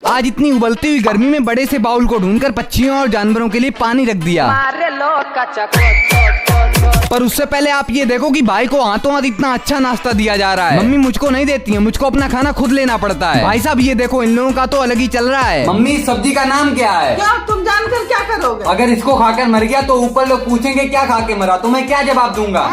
आज इतनी उबलती हुई गर्मी में बड़े से बाउल को ढूंढकर पक्षियों और जानवरों के लिए पानी रख दिया। पर उससे पहले आप ये देखो कि भाई को हाथों हाथ इतना अच्छा नाश्ता दिया जा रहा है। मम्मी मुझको नहीं देती है, मुझको अपना खाना खुद लेना पड़ता है। भाई साहब ये देखो, इन लोगों का तो अलग ही चल रहा है। मम्मी इस सब्जी का नाम क्या है? क्या तुम जानकर क्या करोगे? अगर इसको खाकर मर गया तो ऊपर लोग पूछेंगे क्या खा के मरा, तो मैं क्या जवाब दूंगा?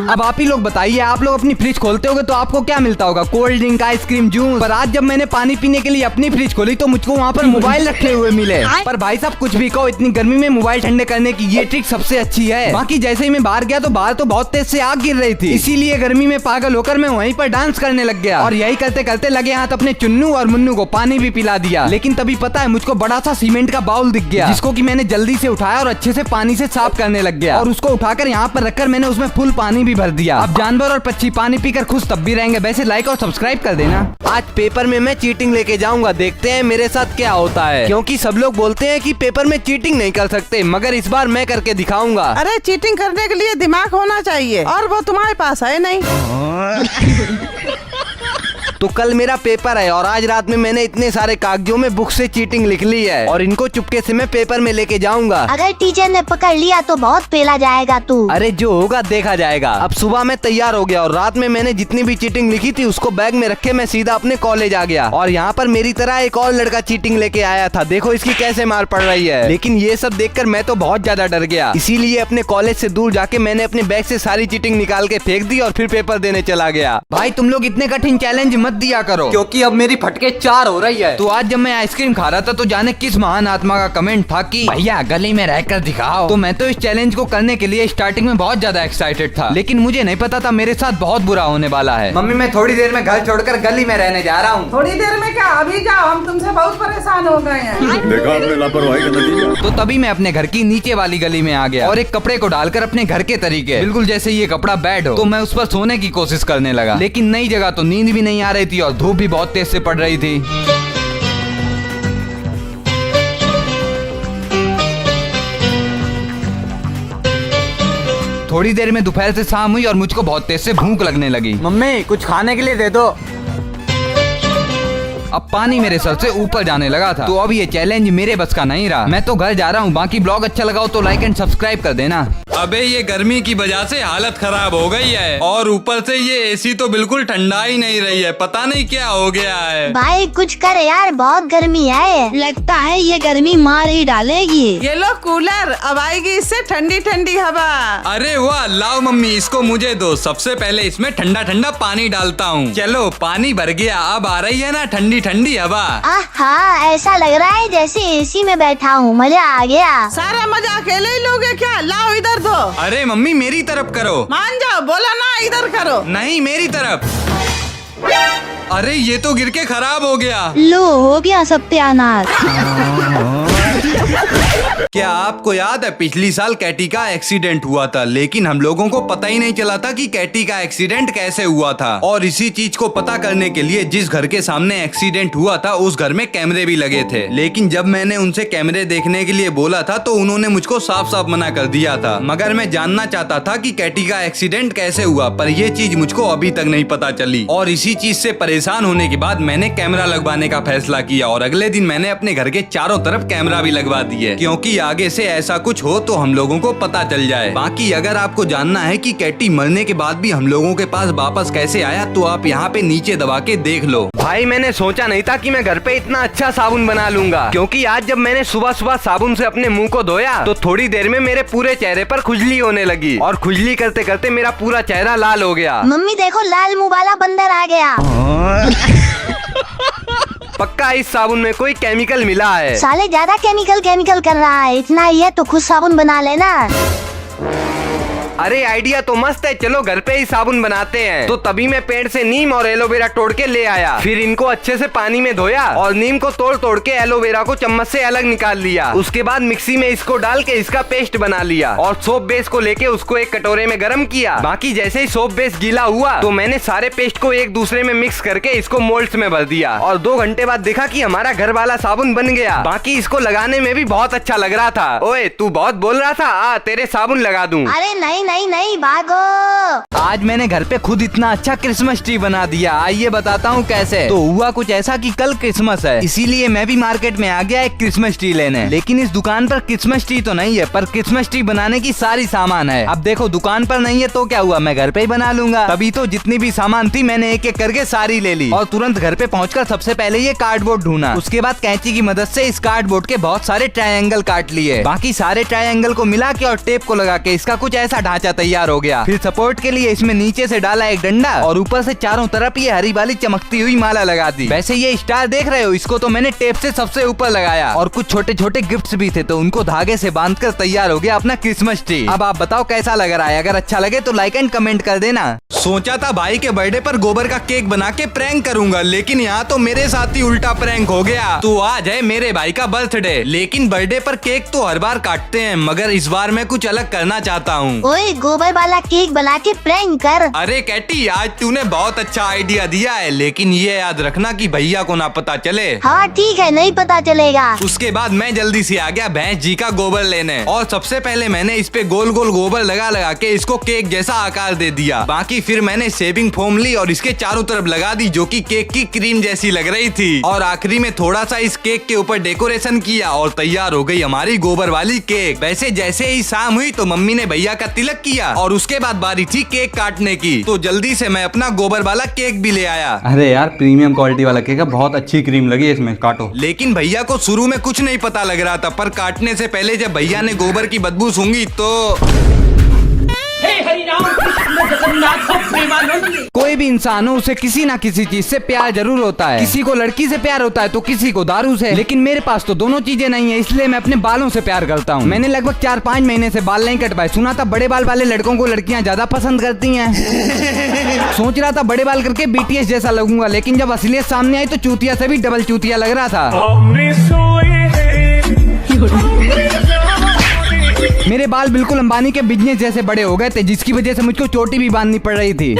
अब आप ही लोग बताइए, आप लोग अपनी फ्रिज खोलते होगे तो आपको क्या मिलता होगा? Cold drink, ice cream, juice. पर आज जब मैंने पानी पीने के लिए अपनी फ्रिज खोली तो मुझको वहाँ पर मोबाइल रखे हुए मिले। पर भाई साहब कुछ भी कहो, इतनी गर्मी में मोबाइल ठंडे करने की ये ट्रिक सबसे अच्छी है। बाकी जैसे ही मैं बाहर गया तो बाहर तो बहुत तेज से आग गिर रही थी, इसीलिए गर्मी में पागल होकर मैं वहीं पर डांस करने लग गया। और यही करते करते लगे हाथ अपने चुन्नू और मुन्नू को पानी भी पिला दिया। लेकिन तभी पता है मुझको बड़ा सा सीमेंट का बाउल दिख गया, जिसको कि मैंने जल्दी से उठाया और अच्छे से पानी से साफ करने लग गया। और उसको उठाकर यहाँ पर रखकर मैंने उसमें फुल पानी भी भर दिया। अब जानवर और पक्षी पानी पीकर खुश तब भी रहेंगे। वैसे लाइक और सब्सक्राइब कर देना। आज पेपर में मैं चीटिंग लेके जाऊंगा, देखते हैं मेरे साथ क्या होता है। क्योंकि सब लोग बोलते हैं कि पेपर में चीटिंग नहीं कर सकते, मगर इस बार मैं करके दिखाऊंगा। अरे चीटिंग करने के लिए दिमाग होना चाहिए, और वो तुम्हारे पास है नहीं। तो कल मेरा पेपर है और आज रात में मैंने इतने सारे कागजों में बुक से चीटिंग लिख ली है और इनको चुपके से मैं पेपर में लेके जाऊंगा। अगर टीचर ने पकड़ लिया तो बहुत पेला जाएगा तू। अरे जो होगा देखा जाएगा। अब सुबह मैं तैयार हो गया और रात में मैंने जितनी भी चीटिंग लिखी थी उसको बैग में रखे मैं सीधा अपने कॉलेज आ गया। और यहाँ पर मेरी तरह एक और लड़का चीटिंग लेके आया था, देखो इसकी कैसे मार पड़ रही है। लेकिन ये सब देखकर मैं तो बहुत ज्यादा डर गया, इसीलिए अपने कॉलेज से दूर जाके मैंने अपने बैग से सारी चीटिंग निकाल के फेंक दी और फिर पेपर देने चला गया। भाई तुम लोग इतने कठिन चैलेंज मत दिया करो, क्योंकि अब मेरी फटके 4 हो रही है। तो आज जब मैं आइसक्रीम खा रहा था तो जाने किस महान आत्मा का कमेंट था कि भैया गली में रहकर दिखाओ। तो मैं तो इस चैलेंज को करने के लिए स्टार्टिंग में बहुत ज्यादा एक्साइटेड था, लेकिन मुझे नहीं पता था मेरे साथ बहुत बुरा होने वाला है। मम्मी मैं थोड़ी देर में घर छोड़कर गली में रहने जा रहा हूँ। थोड़ी देर में क्या, अभी जाओ, हम तुमसे बहुत परेशान हो गए हैं। देखा आपने लापरवाही का नतीजा। तो तभी मैं अपने घर की नीचे वाली गली में आ गया और एक कपड़े को डालकर अपने घर के तरीके बिल्कुल जैसे ये कपड़ा बेड हो तो मैं उस पर सोने की कोशिश करने लगा। लेकिन नई जगह तो नींद भी नहीं आ रही थी और धूप भी बहुत तेज से पड़ रही थी। थोड़ी देर में दोपहर से शाम हुई और मुझको बहुत तेज से भूख लगने लगी। मम्मी कुछ खाने के लिए दे दो। अब पानी मेरे सर से ऊपर जाने लगा था, तो अब ये चैलेंज मेरे बस का नहीं रहा। मैं तो घर जा रहा हूँ। बाकी ब्लॉग अच्छा लगा हो तो लाइक एंड सब्सक्राइब कर देना। अबे ये गर्मी की वजह से हालत खराब हो गई है और ऊपर से ये एसी तो बिल्कुल ठंडा ही नहीं रही है, पता नहीं क्या हो गया है। भाई कुछ कर यार, बहुत गर्मी है, लगता है ये गर्मी मार ही डालेगी। ये लो कूलर, अब आएगी इससे ठंडी ठंडी हवा। अरे वाह, लाओ मम्मी इसको मुझे दो। सबसे पहले इसमें ठंडा ठंडा पानी डालता हूँ। चलो पानी भर गया, अब आ रही है ना ठंडी ठंडी हवा। हाँ ऐसा लग रहा है जैसे एसी में बैठा हूँ, मजा आ गया। सारा मजा अकेले ही लोगे क्या? लाओ इधर दो। अरे मम्मी मेरी तरफ करो। मान जाओ, बोला ना इधर करो। नहीं मेरी तरफ। अरे ये तो गिर के खराब हो गया। लो हो गया सत्यानाश। क्या आपको याद है पिछली साल कैटी का एक्सीडेंट हुआ था, लेकिन हम लोगों को पता ही नहीं चला था कि कैटी का एक्सीडेंट कैसे हुआ था। और इसी चीज को पता करने के लिए जिस घर के सामने एक्सीडेंट हुआ था उस घर में कैमरे भी लगे थे। लेकिन जब मैंने उनसे कैमरे देखने के लिए बोला था तो उन्होंने मुझको साफ साफ मना कर दिया था। मगर मैं जानना चाहता था कि कैटी का एक्सीडेंट कैसे हुआ, पर यह चीज मुझको अभी तक नहीं पता चली। और इसी चीज से परेशान होने के बाद मैंने कैमरा लगवाने का फैसला किया और अगले दिन मैंने अपने घर के चारों तरफ कैमरा भी लगवा दिए, क्योंकि आगे से ऐसा कुछ हो तो हम लोगों को पता चल जाए। बाकी अगर आपको जानना है कि कैटी मरने के बाद भी हम लोगों के पास वापस कैसे आया तो आप यहाँ पे नीचे दबा के देख लो। भाई मैंने सोचा नहीं था कि मैं घर पे इतना अच्छा साबुन बना लूंगा, क्योंकि आज जब मैंने सुबह सुबह साबुन से अपने मुंह को धोया तो थोड़ी देर में मेरे पूरे चेहरे पर खुजली होने लगी और खुजली करते करते मेरा पूरा चेहरा लाल हो गया। मम्मी देखो लाल मुंह वाला बंदर आ गया। पक्का इस साबुन में कोई केमिकल मिला है। साले ज्यादा केमिकल कर रहा है, इतना ही है तो खुद साबुन बना लेना। अरे आइडिया तो मस्त है, चलो घर पे ही साबुन बनाते हैं। तो तभी मैं पेड़ से नीम और एलोवेरा तोड़ के ले आया, फिर इनको अच्छे से पानी में धोया और नीम को तोड़ तोड़ के एलोवेरा को चम्मच से अलग निकाल लिया। उसके बाद मिक्सी में इसको डाल के इसका पेस्ट बना लिया और सोप बेस को लेके उसको एक कटोरे में गर्म किया। बाकी जैसे ही सोप बेस गीला हुआ तो मैंने सारे पेस्ट को एक दूसरे में मिक्स करके इसको मोल्ड्स में भर दिया और 2 घंटे बाद देखा कि हमारा घर वाला साबुन बन गया। बाकी इसको लगाने में भी बहुत अच्छा लग रहा था। ओए तू बहुत बोल रहा था, आ तेरे साबुन लगा दूं। अरे नहीं नहीं नहीं भागो। आज मैंने घर पे खुद इतना अच्छा क्रिसमस ट्री बना दिया। आइए बताता हूँ कैसे। तो हुआ कुछ ऐसा कि कल क्रिसमस है, इसीलिए मैं भी मार्केट में आ गया एक क्रिसमस ट्री लेने। लेकिन इस दुकान पर क्रिसमस ट्री तो नहीं है, पर क्रिसमस ट्री बनाने की सारी सामान है। अब देखो दुकान पर नहीं है तो क्या हुआ, मैं घर पे ही बना लूंगा। तभी तो जितनी भी सामान थी मैंने एक एक करके सारी ले ली और तुरंत घर पे पहुंचकर सबसे पहले ये कार्डबोर्ड ढूंढा। उसके बाद कैंची की मदद से इस कार्डबोर्ड के बहुत सारे ट्रायंगल काट लिए। बाकी सारे ट्रायंगल को मिला के और टेप को लगा के इसका कुछ ऐसा ढांचा तैयार हो गया। फिर सपोर्ट के लिए इसमें नीचे से डाला एक डंडा और ऊपर से चारों तरफ ये हरी वाली चमकती हुई माला लगा दी। वैसे ये स्टार देख रहे हो, इसको तो मैंने टेप से सबसे ऊपर लगाया और कुछ छोटे छोटे गिफ्ट्स भी थे तो उनको धागे से बांधकर तैयार हो गया अपना क्रिसमस ट्री। अब आप बताओ कैसा लग रहा है? अगर अच्छा लगे तो लाइक एंड कमेंट कर देना। सोचा था भाई के बर्थडे पर गोबर का केक बना के प्रैंक करूंगा, लेकिन यहाँ तो मेरे साथ ही उल्टा प्रैंक हो गया। तो आज है मेरे भाई का बर्थडे, लेकिन बर्थडे पर केक तो हर बार काटते हैं, मगर इस बार मैं कुछ अलग करना चाहता हूँ। ओए गोबर वाला केक बना के प्रैंक कर। अरे कैटी, आज तूने बहुत अच्छा आइडिया दिया है, लेकिन ये याद रखना कि भैया को ना पता चले। हाँ ठीक है, नहीं पता चलेगा। उसके बाद मैं जल्दी से आ गया भैंस जी का गोबर लेने और सबसे पहले मैंने इस पे गोल गोल गोबर लगा लगा के इसको केक जैसा आकार दे दिया। बाकी फिर मैंने शेविंग फोम ली और इसके चारों तरफ लगा दी, जो कि केक की क्रीम जैसी लग रही थी। और आखिरी में थोड़ा सा इस केक के ऊपर डेकोरेशन किया और तैयार हो गई हमारी गोबर वाली केक। वैसे जैसे ही शाम हुई तो मम्मी ने भैया का तिलक किया और उसके बाद बारी थी केक काटने की, तो जल्दी से मैं अपना गोबर वाला केक भी ले आया। अरे यार प्रीमियम क्वालिटी वाला केक है, बहुत अच्छी क्रीम लगी है इसमें, काटो। लेकिन भैया को शुरू में कुछ नहीं पता लग रहा था, पर काटने से पहले जब भैया ने गोबर की बदबू सूंघी तो कोई भी इंसान हो उसे किसी ना किसी चीज से प्यार जरूर होता है। किसी को लड़की से प्यार होता है तो किसी को दारू से, लेकिन मेरे पास तो दोनों चीजें नहीं है, इसलिए मैं अपने बालों से प्यार करता हूँ। मैंने लगभग 4-5 महीने से बाल नहीं कटवाए। सुना था बड़े बाल वाले लड़कों को लड़कियाँ ज्यादा पसंद करती हैं। सोच रहा था बड़े बाल करके BTS जैसा लगूंगा, लेकिन जब असलियत सामने आई तो चूतिया से भी डबल चूतिया लग रहा था। मेरे बाल बिल्कुल अंबानी के बिजनेस जैसे बड़े हो गए थे, जिसकी वजह से मुझको चोटी भी बांधनी पड़ रही थी।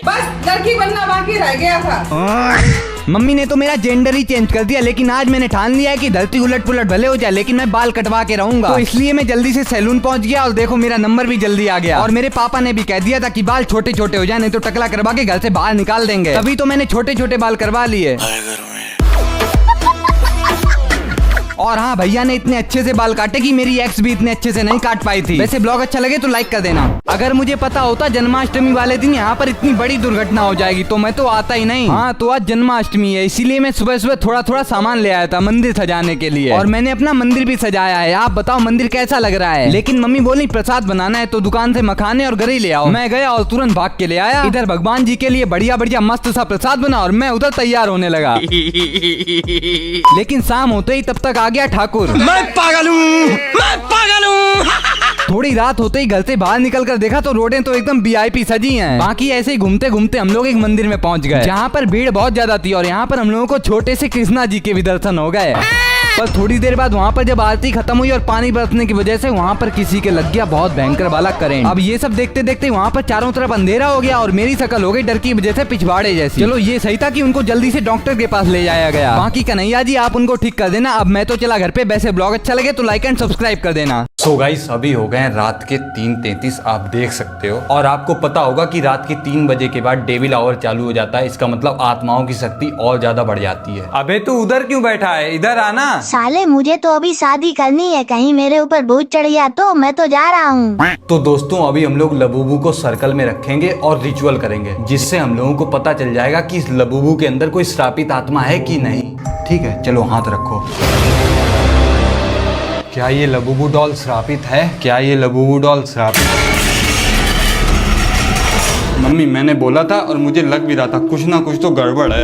बस लड़की बनना बाकी रह गया था। मम्मी ने तो मेरा जेंडर ही चेंज कर दिया, लेकिन आज मैंने ठान लिया है कि धरती उलट पुलट भले हो जाए लेकिन मैं बाल कटवा के रहूंगा। तो इसलिए मैं जल्दी से सैलून पहुंच गया और देखो मेरा नंबर भी जल्दी आ गया। और मेरे पापा ने भी कह दिया था कि बाल छोटे छोटे हो जाए, नहीं तो टकला करवा के घर से बाहर निकाल देंगे। तभी तो मैंने छोटे छोटे बाल करवा लिए। और हाँ, भैया ने इतने अच्छे से बाल काटे कि मेरी एक्स भी इतने अच्छे से नहीं काट पाई थी। वैसे ब्लॉग अच्छा लगे तो लाइक कर देना। अगर मुझे पता होता जन्माष्टमी वाले दिन यहाँ पर इतनी बड़ी दुर्घटना हो जाएगी तो मैं तो आता ही नहीं। हाँ, तो आज जन्माष्टमी है, इसीलिए मैं सुबह सुबह थोड़ा थोड़ा सामान ले आया था मंदिर सजाने के लिए, और मैंने अपना मंदिर भी सजाया है। आप बताओ मंदिर कैसा लग रहा है? लेकिन मम्मी बोली प्रसाद बनाना है तो दुकान से मखाने और गरी ले आओ। मैं गया और तुरंत भाग के ले आया। इधर भगवान जी के लिए बढ़िया बढ़िया मस्त सा प्रसाद बना और मैं उधर तैयार होने लगा। लेकिन शाम होते ही तब तक आ गया ठाकुर। मैं पागल हूँ। थोड़ी रात होते ही घर से बाहर निकलकर देखा तो रोडें तो एकदम VIP सजी हैं। बाकी ऐसे ही घूमते घूमते हम लोग एक मंदिर में पहुंच गए, जहाँ पर भीड़ बहुत ज्यादा थी और यहाँ पर हम लोगों को छोटे से कृष्णा जी के भी दर्शन हो गए। पर थोड़ी देर बाद वहाँ पर जब आरती खत्म हुई और पानी बरसने की वजह से वहाँ पर किसी के लग गया बहुत भयंकर वाला करंट। अब ये सब देखते देखते वहाँ पर चारों तरफ अंधेरा हो गया और मेरी शक्ल हो गई डर की वजह से पिछवाड़े जैसी। चलो ये सही था कि उनको जल्दी से डॉक्टर के पास ले जाया गया। बाकी कन्हैया जी आप उनको ठीक कर देना। अब मैं तो चला घर पे। वैसे ब्लॉग अच्छा लगे तो लाइक एंड सब्सक्राइब कर देना। सो गाइस, अभी हो गए रात के 3:33, आप देख सकते हो। और आपको पता होगा कि रात के 3 बजे के बाद डेविल आवर चालू हो जाता है। इसका मतलब आत्माओं की शक्ति और ज्यादा बढ़ जाती है। अबे तू उधर क्यों बैठा है? इधर आना। साले मुझे तो अभी शादी करनी है, कहीं मेरे ऊपर भूत चढ़ गया तो मैं तो जा रहा हूँ। तो दोस्तों अभी हम लोग लबूबू को सर्कल में रखेंगे और रिचुअल करेंगे, जिससे हम लोगों को पता चल जाएगा कि इस लबूबू के अंदर कोई श्रापित आत्मा है कि नहीं। ठीक है, चलो हाथ रखो। क्या ये लबूबू डॉल श्रापित है? क्या ये लबूबू डॉल श्रापित? मम्मी, मैंने बोला था और मुझे लग भी रहा था कुछ ना कुछ तो गड़बड़ है।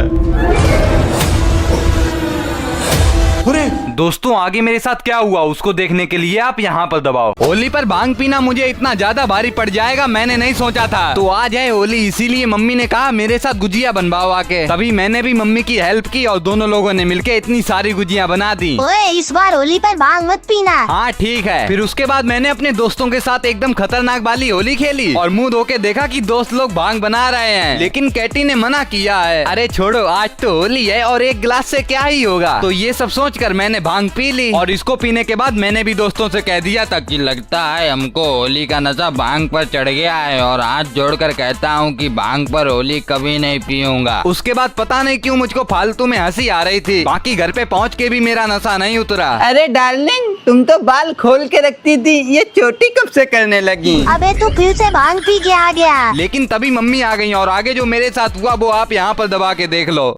अरे दोस्तों आगे मेरे साथ क्या हुआ उसको देखने के लिए आप यहाँ पर दबाओ। होली पर भांग पीना मुझे इतना ज्यादा भारी पड़ जाएगा मैंने नहीं सोचा था। तो आज है होली, इसीलिए मम्मी ने कहा मेरे साथ गुजिया बनवाओ आके। तभी मैंने भी मम्मी की हेल्प की और दोनों लोगों ने मिलके इतनी सारी गुजिया बना दी। ओए इस बार होली पर भांग मत पीना। हाँ ठीक है। फिर उसके बाद मैंने अपने दोस्तों के साथ एकदम खतरनाक वाली होली खेली और मुंह धो के देखा कि दोस्त लोग भांग बना रहे हैं, लेकिन कैटी ने मना किया है। अरे छोड़ो, आज तो होली है और एक गिलास से क्या ही होगा। तो ये सब सोचकर मैंने भांग पी ली और इसको पीने के बाद मैंने भी दोस्तों से कह दिया था कि लगता है हमको होली का नशा भांग पर चढ़ गया है और हाथ जोड़कर कहता हूँ कि भांग पर होली कभी नहीं पीऊंगा। उसके बाद पता नहीं क्यों मुझको फालतू में हंसी आ रही थी। बाकी घर पे पहुँच के भी मेरा नशा नहीं उतरा। अरे डार्लिंग, तुम तो बाल खोल के रखती थी, ये चोटी कब से करने लगी? अबे तू फिर से भांग पी के आ गया। लेकिन तभी मम्मी आ गई और आगे जो मेरे साथ हुआ वो आप यहाँ पर दबा के देख लो।